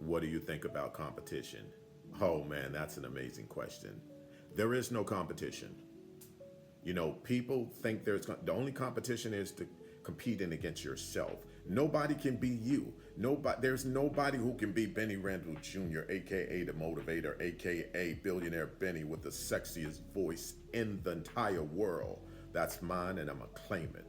what do you think about competition? Oh man, that's an amazing question. There is no competition. People think the only competition is to competing against yourself. Nobody can be you. There's nobody who can be Bennie Randall Jr., aka the Motivator, aka Billionaire Benny with the sexiest voice in the entire world. That's mine, and I'm gonna claim it.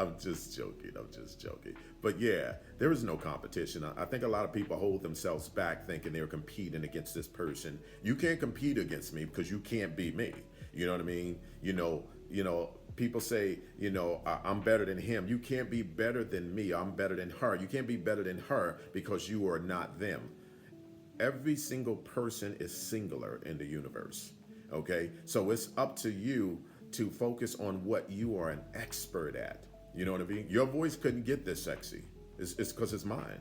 I'm just joking. I'm just joking. But yeah, there is no competition. I think a lot of people hold themselves back thinking they're competing against this person. You can't compete against me because you can't be me. You know what I mean? People say, I'm better than him. You can't be better than me. I'm better than her. You can't be better than her because you are not them. Every single person is singular in the universe. Okay? So it's up to you to focus on what you are an expert at. You know what I mean? Your voice couldn't get this sexy. It's because it's mine.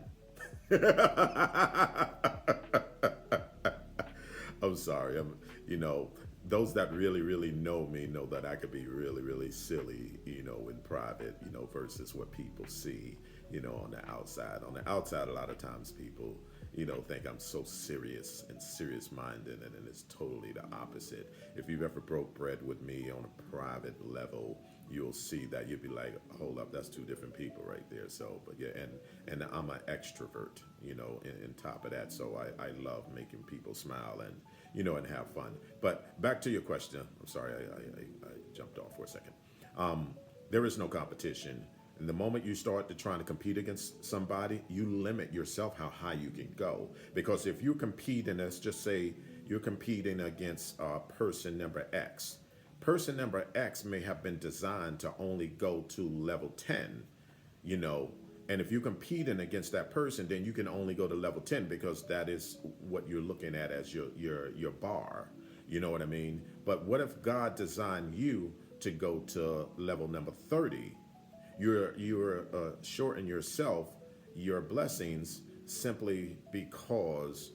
I'm sorry. Those that really, really know me know that I could be really, really silly, in private, versus what people see, on the outside. On the outside, a lot of times people, think I'm so serious and serious minded, and it's totally the opposite. If you've ever broke bread with me on a private level, you'll see that you'll be like, hold up, that's two different people right there. So, but yeah, and I'm an extrovert, in top of that. So I love making people smile and, and have fun. But back to your question. I'm sorry, I jumped off for a second. There is no competition. And the moment you start to trying to compete against somebody, you limit yourself how high you can go. Because if you're competing, let's just say you're competing against person number X. Person number X may have been designed to only go to level 10, and if you're competing against that person, then you can only go to level 10 because that is what you're looking at as your bar. You know what I mean? But what if God designed you to go to level number 30? You're shorting yourself your blessings simply because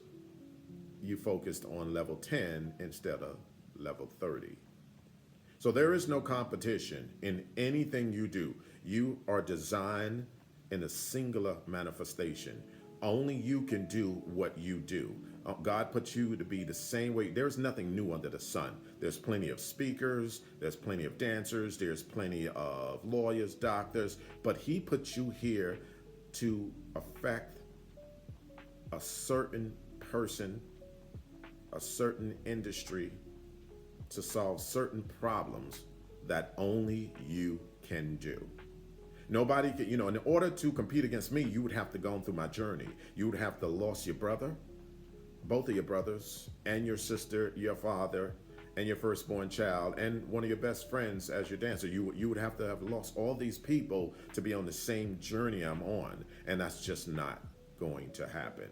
you focused on level 10 instead of level 30. So there is no competition in anything you do. You are designed in a singular manifestation. Only you can do what you do. God put you to be the same way. There's nothing new under the sun. There's plenty of speakers, there's plenty of dancers, there's plenty of lawyers, doctors, but he put you here to affect a certain person, a certain industry, to solve certain problems that only you can do. Nobody can, in order to compete against me, you would have to go through my journey. You would have to lost your brother, both of your brothers, and your sister, your father, and your firstborn child, and one of your best friends as your dancer. You would have to have lost all these people to be on the same journey I'm on, and that's just not going to happen.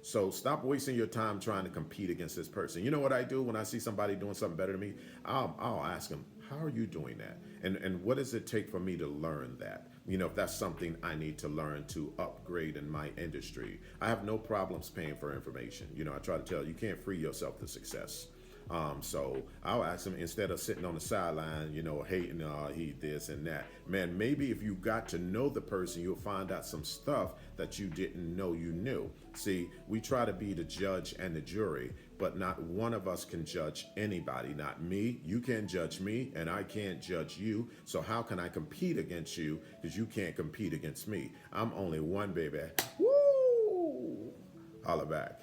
So stop wasting your time trying to compete against this person. You know what I do when I see somebody doing something better than me? I'll ask them, how are you doing that? And what does it take for me to learn that? If that's something I need to learn to upgrade in my industry. I have no problems paying for information. I try to tell you, you can't free yourself to success. So I'll ask them instead of sitting on the sideline, hating, he this and that. Man, maybe if you got to know the person, you'll find out some stuff that you didn't know you knew. See, we try to be the judge and the jury, but not one of us can judge anybody. Not me. You can't judge me, and I can't judge you. So how can I compete against you? Because you can't compete against me. I'm only one, baby. Woo! Holla back.